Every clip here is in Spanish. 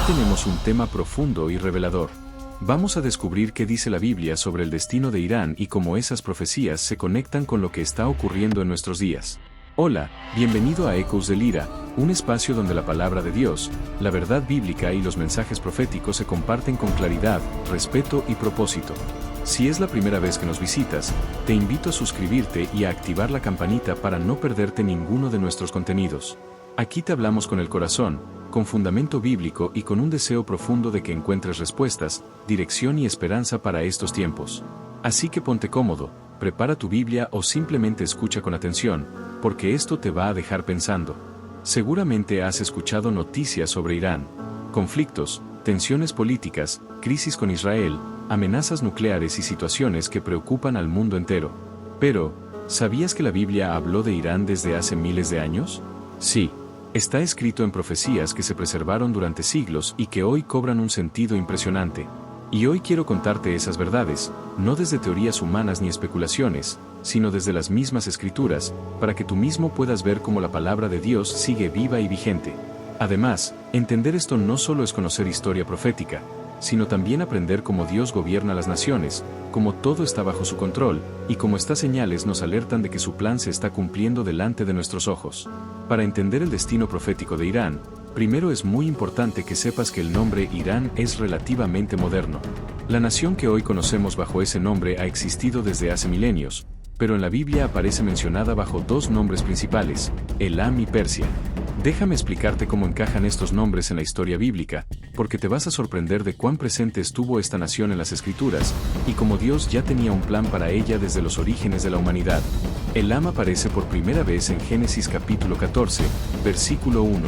tenemos un tema profundo y revelador. Vamos a descubrir qué dice la Biblia sobre el destino de Irán y cómo esas profecías se conectan con lo que está ocurriendo en nuestros días. Hola, bienvenido a Ecos del Ira, un espacio donde la palabra de Dios, la verdad bíblica y los mensajes proféticos se comparten con claridad, respeto y propósito. Si es la primera vez que nos visitas, te invito a suscribirte y a activar la campanita para no perderte ninguno de nuestros contenidos. Aquí te hablamos con el corazón, con fundamento bíblico y con un deseo profundo de que encuentres respuestas, dirección y esperanza para estos tiempos. Así que ponte cómodo, prepara tu Biblia o simplemente escucha con atención, porque esto te va a dejar pensando. Seguramente has escuchado noticias sobre Irán, conflictos, tensiones políticas, crisis con Israel, amenazas nucleares y situaciones que preocupan al mundo entero. Pero, ¿sabías que la Biblia habló de Irán desde hace miles de años? Sí. Está escrito en profecías que se preservaron durante siglos y que hoy cobran un sentido impresionante. Y hoy quiero contarte esas verdades, no desde teorías humanas ni especulaciones, sino desde las mismas escrituras, para que tú mismo puedas ver cómo la palabra de Dios sigue viva y vigente. Además, entender esto no solo es conocer historia profética, sino también aprender cómo Dios gobierna las naciones, cómo todo está bajo su control, y cómo estas señales nos alertan de que su plan se está cumpliendo delante de nuestros ojos. Para entender el destino profético de Irán, primero es muy importante que sepas que el nombre Irán es relativamente moderno. La nación que hoy conocemos bajo ese nombre ha existido desde hace milenios, pero en la Biblia aparece mencionada bajo dos nombres principales, Elam y Persia. Déjame explicarte cómo encajan estos nombres en la historia bíblica, porque te vas a sorprender de cuán presente estuvo esta nación en las Escrituras, y cómo Dios ya tenía un plan para ella desde los orígenes de la humanidad. Elam aparece por primera vez en Génesis capítulo 14, versículo 1.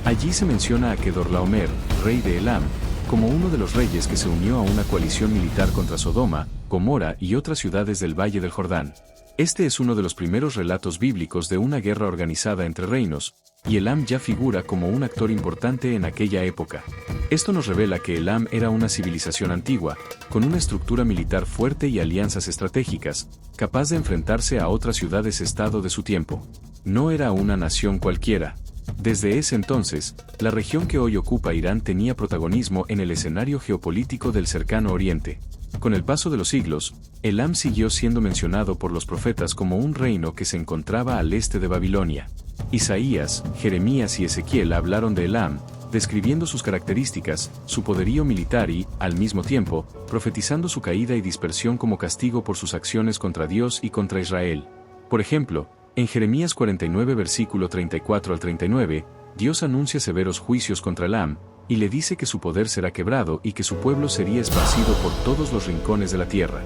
Allí se menciona a Kedorlaomer, rey de Elam, como uno de los reyes que se unió a una coalición militar contra Sodoma, Gomorra y otras ciudades del Valle del Jordán. Este es uno de los primeros relatos bíblicos de una guerra organizada entre reinos, y Elam ya figura como un actor importante en aquella época. Esto nos revela que Elam era una civilización antigua, con una estructura militar fuerte y alianzas estratégicas, capaz de enfrentarse a otras ciudades-estado de su tiempo. No era una nación cualquiera. Desde ese entonces, la región que hoy ocupa Irán tenía protagonismo en el escenario geopolítico del cercano Oriente. Con el paso de los siglos, Elam siguió siendo mencionado por los profetas como un reino que se encontraba al este de Babilonia. Isaías, Jeremías y Ezequiel hablaron de Elam, describiendo sus características, su poderío militar y, al mismo tiempo, profetizando su caída y dispersión como castigo por sus acciones contra Dios y contra Israel. Por ejemplo, en Jeremías 49 versículo 34 al 39, Dios anuncia severos juicios contra Elam, y le dice que su poder será quebrado y que su pueblo sería esparcido por todos los rincones de la tierra.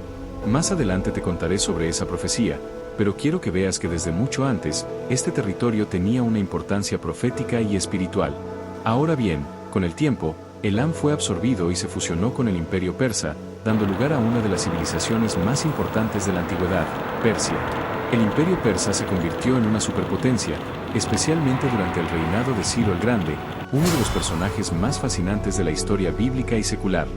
Más adelante te contaré sobre esa profecía, pero quiero que veas que desde mucho antes, este territorio tenía una importancia profética y espiritual. Ahora bien, con el tiempo, Elam fue absorbido y se fusionó con el imperio persa, dando lugar a una de las civilizaciones más importantes de la antigüedad, Persia. El imperio persa se convirtió en una superpotencia, especialmente durante el reinado de Ciro el Grande, uno de los personajes más fascinantes de la historia bíblica y secular.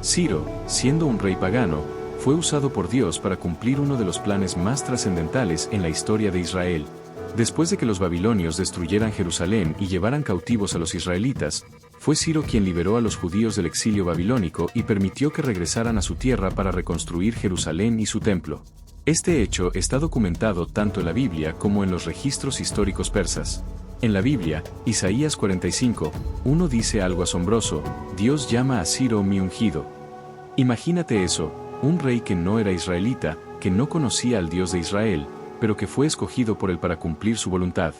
Ciro, siendo un rey pagano, fue usado por Dios para cumplir uno de los planes más trascendentales en la historia de Israel. Después de que los babilonios destruyeran Jerusalén y llevaran cautivos a los israelitas, fue Ciro quien liberó a los judíos del exilio babilónico y permitió que regresaran a su tierra para reconstruir Jerusalén y su templo. Este hecho está documentado tanto en la Biblia como en los registros históricos persas. En la Biblia, Isaías 45:1 dice algo asombroso: Dios llama a Ciro mi ungido. Imagínate eso, un rey que no era israelita, que no conocía al Dios de Israel, pero que fue escogido por él para cumplir su voluntad.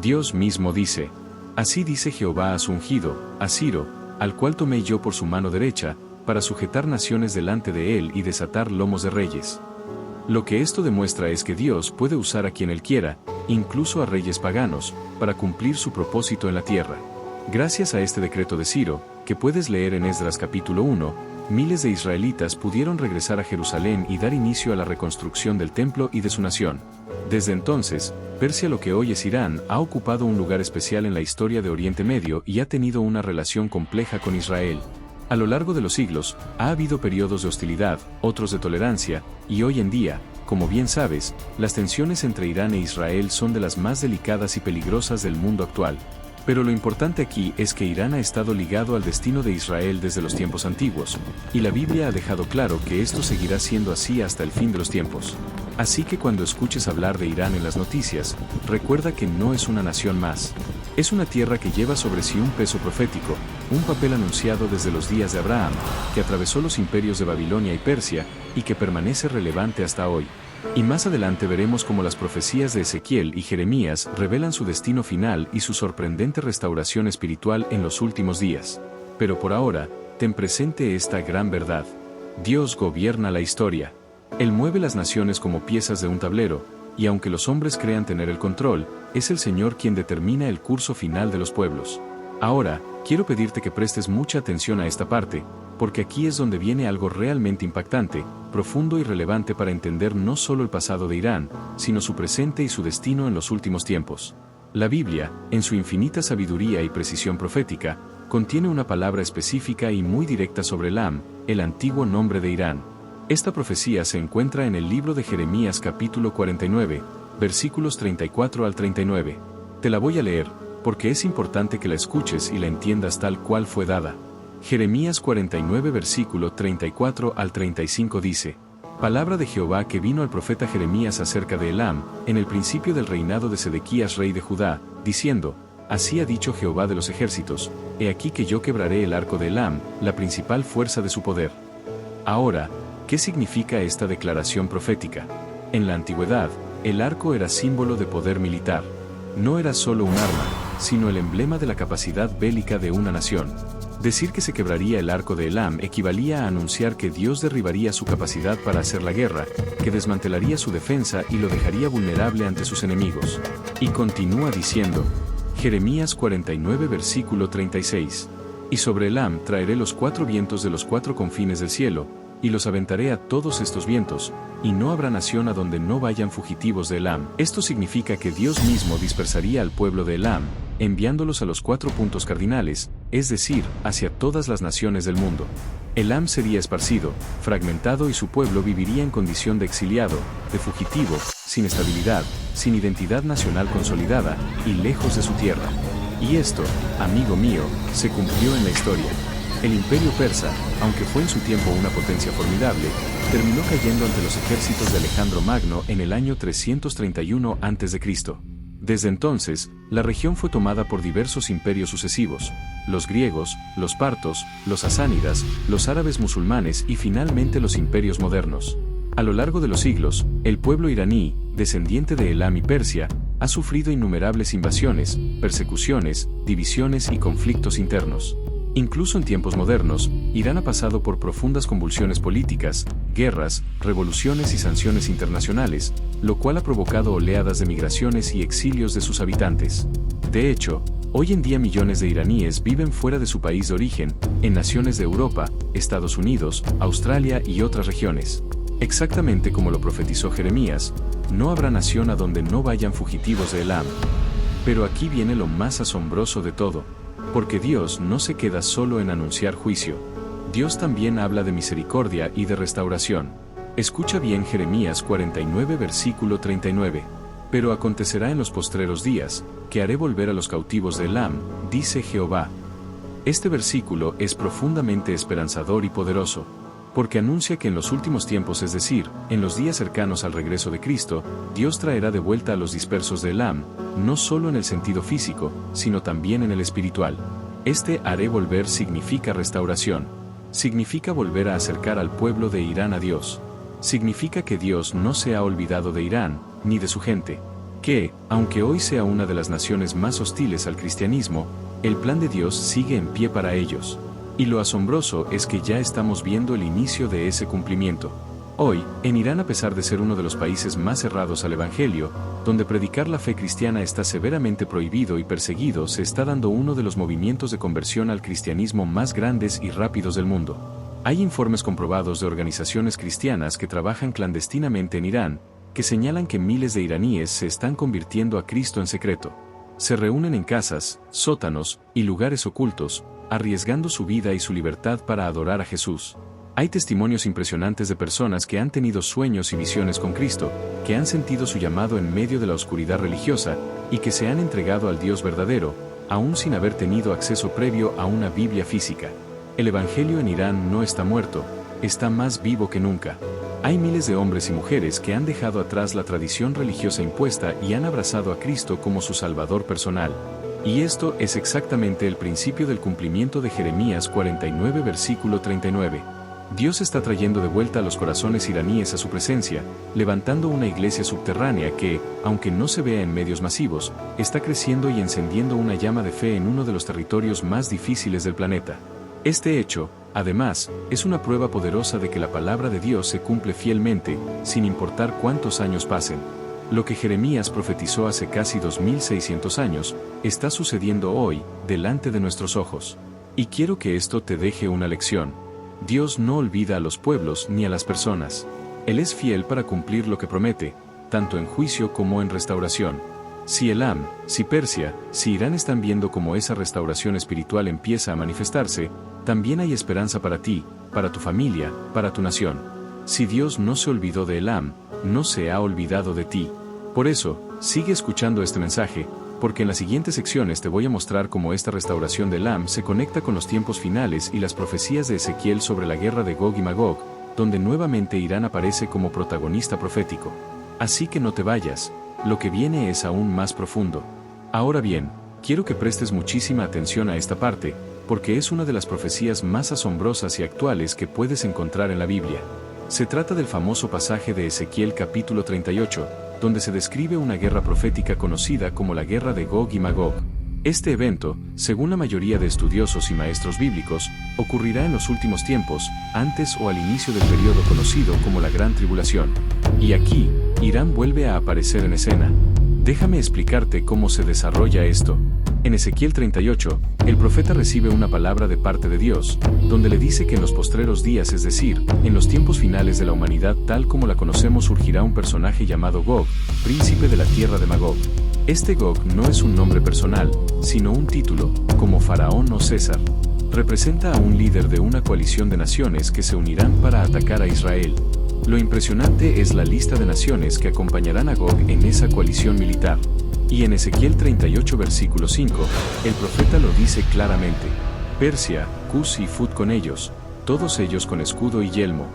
Dios mismo dice: Así dice Jehová a su ungido, a Ciro, al cual tomé yo por su mano derecha, para sujetar naciones delante de él y desatar lomos de reyes. Lo que esto demuestra es que Dios puede usar a quien Él quiera, incluso a reyes paganos, para cumplir su propósito en la tierra. Gracias a este decreto de Ciro, que puedes leer en Esdras capítulo 1, miles de israelitas pudieron regresar a Jerusalén y dar inicio a la reconstrucción del templo y de su nación. Desde entonces, Persia, lo que hoy es Irán, ha ocupado un lugar especial en la historia de Oriente Medio y ha tenido una relación compleja con Israel. A lo largo de los siglos, ha habido periodos de hostilidad, otros de tolerancia, y hoy en día, como bien sabes, las tensiones entre Irán e Israel son de las más delicadas y peligrosas del mundo actual. Pero lo importante aquí es que Irán ha estado ligado al destino de Israel desde los tiempos antiguos, y la Biblia ha dejado claro que esto seguirá siendo así hasta el fin de los tiempos. Así que cuando escuches hablar de Irán en las noticias, recuerda que no es una nación más. Es una tierra que lleva sobre sí un peso profético, un papel anunciado desde los días de Abraham, que atravesó los imperios de Babilonia y Persia, y que permanece relevante hasta hoy. Y más adelante veremos cómo las profecías de Ezequiel y Jeremías revelan su destino final y su sorprendente restauración espiritual en los últimos días. Pero por ahora, ten presente esta gran verdad. Dios gobierna la historia. Él mueve las naciones como piezas de un tablero, y aunque los hombres crean tener el control, es el Señor quien determina el curso final de los pueblos. Ahora, quiero pedirte que prestes mucha atención a esta parte, porque aquí es donde viene algo realmente impactante, profundo y relevante para entender no solo el pasado de Irán, sino su presente y su destino en los últimos tiempos. La Biblia, en su infinita sabiduría y precisión profética, contiene una palabra específica y muy directa sobre Elam, el antiguo nombre de Irán. Esta profecía se encuentra en el libro de Jeremías capítulo 49, versículos 34 al 39. Te la voy a leer, porque es importante que la escuches y la entiendas tal cual fue dada. Jeremías 49 versículo 34 al 35 dice: Palabra de Jehová que vino al profeta Jeremías acerca de Elam, en el principio del reinado de Sedequías rey de Judá, diciendo: Así ha dicho Jehová de los ejércitos, he aquí que yo quebraré el arco de Elam, la principal fuerza de su poder. Ahora, ¿qué significa esta declaración profética? En la antigüedad, el arco era símbolo de poder militar. No era solo un arma, sino el emblema de la capacidad bélica de una nación. Decir que se quebraría el arco de Elam equivalía a anunciar que Dios derribaría su capacidad para hacer la guerra, que desmantelaría su defensa y lo dejaría vulnerable ante sus enemigos. Y continúa diciendo, Jeremías 49 versículo 36, Y sobre Elam traeré los 4 vientos de los 4 confines del cielo, y los aventaré a todos estos vientos, y no habrá nación a donde no vayan fugitivos de Elam. Esto significa que Dios mismo dispersaría al pueblo de Elam, enviándolos a los 4 puntos cardinales, es decir, hacia todas las naciones del mundo. Elam sería esparcido, fragmentado y su pueblo viviría en condición de exiliado, de fugitivo, sin estabilidad, sin identidad nacional consolidada, y lejos de su tierra. Y esto, amigo mío, se cumplió en la historia. El imperio persa, aunque fue en su tiempo una potencia formidable, terminó cayendo ante los ejércitos de Alejandro Magno en el año 331 a.C. Desde entonces, la región fue tomada por diversos imperios sucesivos: los griegos, los partos, los sasánidas, los árabes musulmanes y finalmente los imperios modernos. A lo largo de los siglos, el pueblo iraní, descendiente de Elam y Persia, ha sufrido innumerables invasiones, persecuciones, divisiones y conflictos internos. Incluso en tiempos modernos, Irán ha pasado por profundas convulsiones políticas, guerras, revoluciones y sanciones internacionales, lo cual ha provocado oleadas de migraciones y exilios de sus habitantes. De hecho, hoy en día millones de iraníes viven fuera de su país de origen, en naciones de Europa, Estados Unidos, Australia y otras regiones. Exactamente como lo profetizó Jeremías, no habrá nación a donde no vayan fugitivos de Elam. Pero aquí viene lo más asombroso de todo. Porque Dios no se queda solo en anunciar juicio. Dios también habla de misericordia y de restauración. Escucha bien Jeremías 49 versículo 39. Pero acontecerá en los postreros días, que haré volver a los cautivos de Elam, dice Jehová. Este versículo es profundamente esperanzador y poderoso, porque anuncia que en los últimos tiempos, es decir, en los días cercanos al regreso de Cristo, Dios traerá de vuelta a los dispersos de Elam, no solo en el sentido físico, sino también en el espiritual. Este haré volver significa restauración. Significa volver a acercar al pueblo de Irán a Dios. Significa que Dios no se ha olvidado de Irán, ni de su gente. Que, aunque hoy sea una de las naciones más hostiles al cristianismo, el plan de Dios sigue en pie para ellos. Y lo asombroso es que ya estamos viendo el inicio de ese cumplimiento. Hoy, en Irán, a pesar de ser uno de los países más cerrados al Evangelio, donde predicar la fe cristiana está severamente prohibido y perseguido, se está dando uno de los movimientos de conversión al cristianismo más grandes y rápidos del mundo. Hay informes comprobados de organizaciones cristianas que trabajan clandestinamente en Irán, que señalan que miles de iraníes se están convirtiendo a Cristo en secreto. Se reúnen en casas, sótanos y lugares ocultos, arriesgando su vida y su libertad para adorar a Jesús. Hay testimonios impresionantes de personas que han tenido sueños y visiones con Cristo, que han sentido su llamado en medio de la oscuridad religiosa, y que se han entregado al Dios verdadero, aún sin haber tenido acceso previo a una Biblia física. El Evangelio en Irán no está muerto, está más vivo que nunca. Hay miles de hombres y mujeres que han dejado atrás la tradición religiosa impuesta y han abrazado a Cristo como su Salvador personal. Y esto es exactamente el principio del cumplimiento de Jeremías 49 versículo 39. Dios está trayendo de vuelta a los corazones iraníes a su presencia, levantando una iglesia subterránea que, aunque no se vea en medios masivos, está creciendo y encendiendo una llama de fe en uno de los territorios más difíciles del planeta. Este hecho, además, es una prueba poderosa de que la palabra de Dios se cumple fielmente, sin importar cuántos años pasen. Lo que Jeremías profetizó hace casi 2600 años, está sucediendo hoy, delante de nuestros ojos. Y quiero que esto te deje una lección. Dios no olvida a los pueblos ni a las personas. Él es fiel para cumplir lo que promete, tanto en juicio como en restauración. Si Elam, si Persia, si Irán están viendo cómo esa restauración espiritual empieza a manifestarse, también hay esperanza para ti, para tu familia, para tu nación. Si Dios no se olvidó de Elam, no se ha olvidado de ti. Por eso, sigue escuchando este mensaje, porque en las siguientes secciones te voy a mostrar cómo esta restauración de Elam se conecta con los tiempos finales y las profecías de Ezequiel sobre la guerra de Gog y Magog, donde nuevamente Irán aparece como protagonista profético. Así que no te vayas, lo que viene es aún más profundo. Ahora bien, quiero que prestes muchísima atención a esta parte, porque es una de las profecías más asombrosas y actuales que puedes encontrar en la Biblia. Se trata del famoso pasaje de Ezequiel capítulo 38, donde se describe una guerra profética conocida como la guerra de Gog y Magog. Este evento, según la mayoría de estudiosos y maestros bíblicos, ocurrirá en los últimos tiempos, antes o al inicio del periodo conocido como la Gran Tribulación. Y aquí, Irán vuelve a aparecer en escena. Déjame explicarte cómo se desarrolla esto. En Ezequiel 38, el profeta recibe una palabra de parte de Dios, donde le dice que en los postreros días, es decir, en los tiempos finales de la humanidad tal como la conocemos, surgirá un personaje llamado Gog, príncipe de la tierra de Magog. Este Gog no es un nombre personal, sino un título, como Faraón o César. Representa a un líder de una coalición de naciones que se unirán para atacar a Israel. Lo impresionante es la lista de naciones que acompañarán a Gog en esa coalición militar. Y en Ezequiel 38 versículo 5, el profeta lo dice claramente: Persia, Cus y Fut con ellos, todos ellos con escudo y yelmo.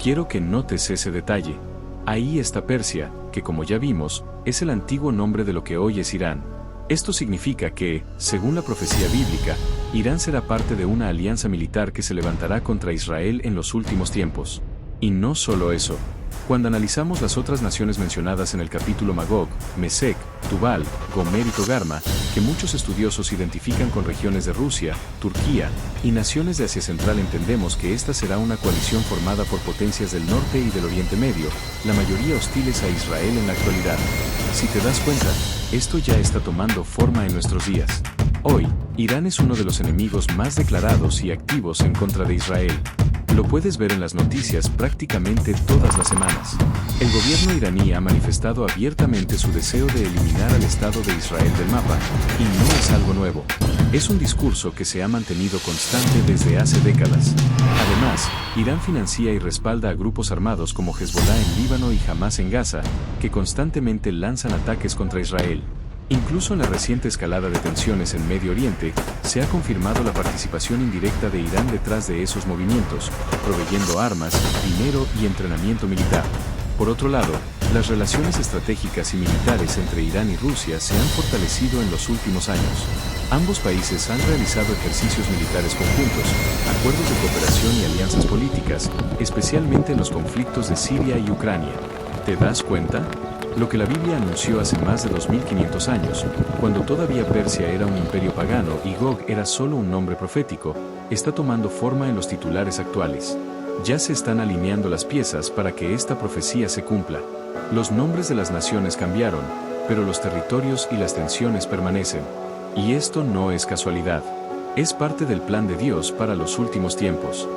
Quiero que notes ese detalle. Ahí está Persia, que como ya vimos, es el antiguo nombre de lo que hoy es Irán. Esto significa que, según la profecía bíblica, Irán será parte de una alianza militar que se levantará contra Israel en los últimos tiempos. Y no solo eso. Cuando analizamos las otras naciones mencionadas en el capítulo Magog, Mesec, Tubal, Gomer y Togarma, que muchos estudiosos identifican con regiones de Rusia, Turquía y naciones de Asia Central, entendemos que esta será una coalición formada por potencias del norte y del Oriente Medio, la mayoría hostiles a Israel en la actualidad. Si te das cuenta, esto ya está tomando forma en nuestros días. Hoy, Irán es uno de los enemigos más declarados y activos en contra de Israel. Lo puedes ver en las noticias prácticamente todas las semanas. El gobierno iraní ha manifestado abiertamente su deseo de eliminar al Estado de Israel del mapa, y no es algo nuevo. Es un discurso que se ha mantenido constante desde hace décadas. Además, Irán financia y respalda a grupos armados como Hezbollah en Líbano y Hamás en Gaza, que constantemente lanzan ataques contra Israel. Incluso en la reciente escalada de tensiones en Medio Oriente, se ha confirmado la participación indirecta de Irán detrás de esos movimientos, proveyendo armas, dinero y entrenamiento militar. Por otro lado, las relaciones estratégicas y militares entre Irán y Rusia se han fortalecido en los últimos años. Ambos países han realizado ejercicios militares conjuntos, acuerdos de cooperación y alianzas políticas, especialmente en los conflictos de Siria y Ucrania. ¿Te das cuenta? Lo que la Biblia anunció hace más de 2500 años, cuando todavía Persia era un imperio pagano y Gog era solo un nombre profético, está tomando forma en los titulares actuales. Ya se están alineando las piezas para que esta profecía se cumpla. Los nombres de las naciones cambiaron, pero los territorios y las tensiones permanecen. Y esto no es casualidad. Es parte del plan de Dios para los últimos tiempos.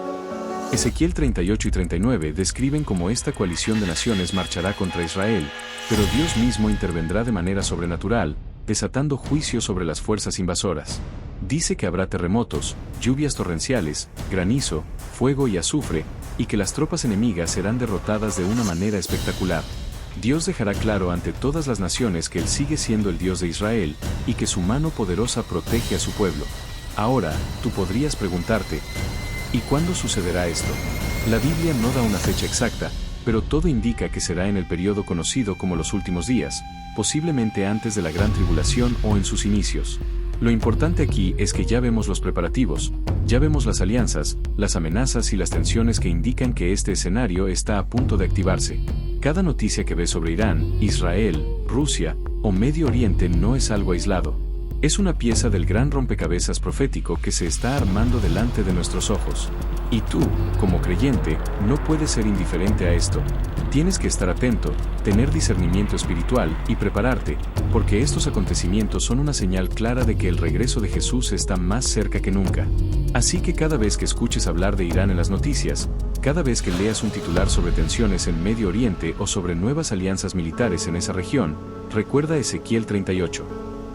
Ezequiel 38 y 39 describen cómo esta coalición de naciones marchará contra Israel, pero Dios mismo intervendrá de manera sobrenatural, desatando juicio sobre las fuerzas invasoras. Dice que habrá terremotos, lluvias torrenciales, granizo, fuego y azufre, y que las tropas enemigas serán derrotadas de una manera espectacular. Dios dejará claro ante todas las naciones que Él sigue siendo el Dios de Israel, y que su mano poderosa protege a su pueblo. Ahora, tú podrías preguntarte, ¿y cuándo sucederá esto? La Biblia no da una fecha exacta, pero todo indica que será en el periodo conocido como los últimos días, posiblemente antes de la gran tribulación o en sus inicios. Lo importante aquí es que ya vemos los preparativos, ya vemos las alianzas, las amenazas y las tensiones que indican que este escenario está a punto de activarse. Cada noticia que ves sobre Irán, Israel, Rusia o Medio Oriente no es algo aislado. Es una pieza del gran rompecabezas profético que se está armando delante de nuestros ojos. Y tú, como creyente, no puedes ser indiferente a esto. Tienes que estar atento, tener discernimiento espiritual y prepararte, porque estos acontecimientos son una señal clara de que el regreso de Jesús está más cerca que nunca. Así que cada vez que escuches hablar de Irán en las noticias, cada vez que leas un titular sobre tensiones en Medio Oriente o sobre nuevas alianzas militares en esa región, recuerda Ezequiel 38.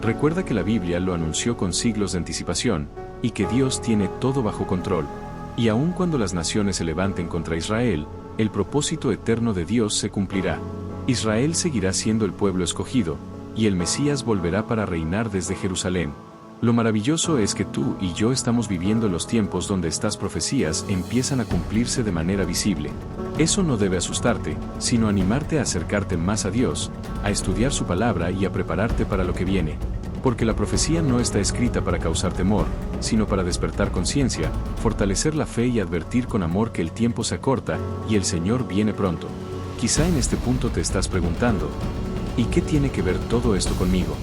Recuerda que la Biblia lo anunció con siglos de anticipación, y que Dios tiene todo bajo control. Y aun cuando las naciones se levanten contra Israel, el propósito eterno de Dios se cumplirá. Israel seguirá siendo el pueblo escogido, y el Mesías volverá para reinar desde Jerusalén. Lo maravilloso es que tú y yo estamos viviendo los tiempos donde estas profecías empiezan a cumplirse de manera visible. Eso no debe asustarte, sino animarte a acercarte más a Dios, a estudiar su palabra y a prepararte para lo que viene. Porque la profecía no está escrita para causar temor, sino para despertar conciencia, fortalecer la fe y advertir con amor que el tiempo se acorta y el Señor viene pronto. Quizá en este punto te estás preguntando, ¿y qué tiene que ver todo esto conmigo?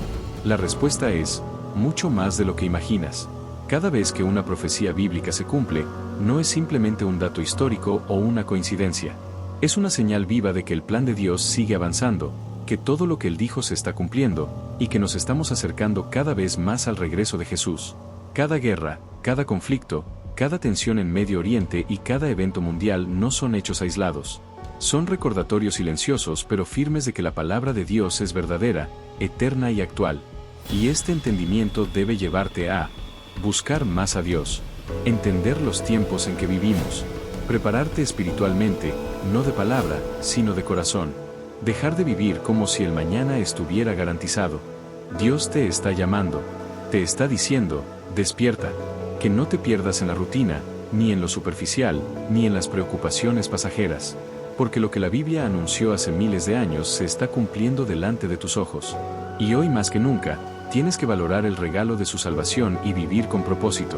La respuesta es, mucho más de lo que imaginas. Cada vez que una profecía bíblica se cumple, no es simplemente un dato histórico o una coincidencia. Es una señal viva de que el plan de Dios sigue avanzando, que todo lo que Él dijo se está cumpliendo, y que nos estamos acercando cada vez más al regreso de Jesús. Cada guerra, cada conflicto, cada tensión en Medio Oriente y cada evento mundial no son hechos aislados. Son recordatorios silenciosos pero firmes de que la palabra de Dios es verdadera, eterna y actual. Y este entendimiento debe llevarte a buscar más a Dios, entender los tiempos en que vivimos, prepararte espiritualmente, no de palabra, sino de corazón, dejar de vivir como si el mañana estuviera garantizado. Dios te está llamando, te está diciendo, despierta, que no te pierdas en la rutina, ni en lo superficial, ni en las preocupaciones pasajeras, porque lo que la Biblia anunció hace miles de años se está cumpliendo delante de tus ojos. Y hoy más que nunca, tienes que valorar el regalo de su salvación y vivir con propósito.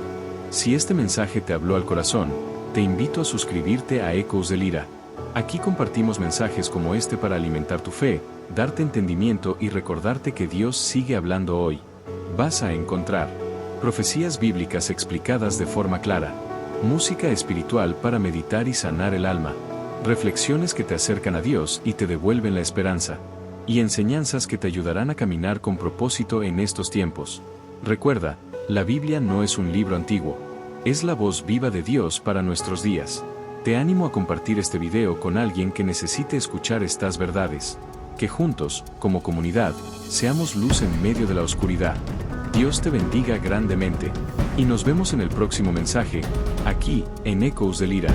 Si este mensaje te habló al corazón, te invito a suscribirte a Ecos de Lira. Aquí compartimos mensajes como este para alimentar tu fe, darte entendimiento y recordarte que Dios sigue hablando hoy. Vas a encontrar profecías bíblicas explicadas de forma clara, música espiritual para meditar y sanar el alma, reflexiones que te acercan a Dios y te devuelven la esperanza, y enseñanzas que te ayudarán a caminar con propósito en estos tiempos. Recuerda, la Biblia no es un libro antiguo, es la voz viva de Dios para nuestros días. Te animo a compartir este video con alguien que necesite escuchar estas verdades. Que juntos, como comunidad, seamos luz en medio de la oscuridad. Dios te bendiga grandemente. Y nos vemos en el próximo mensaje, aquí, en Ecos de Lira.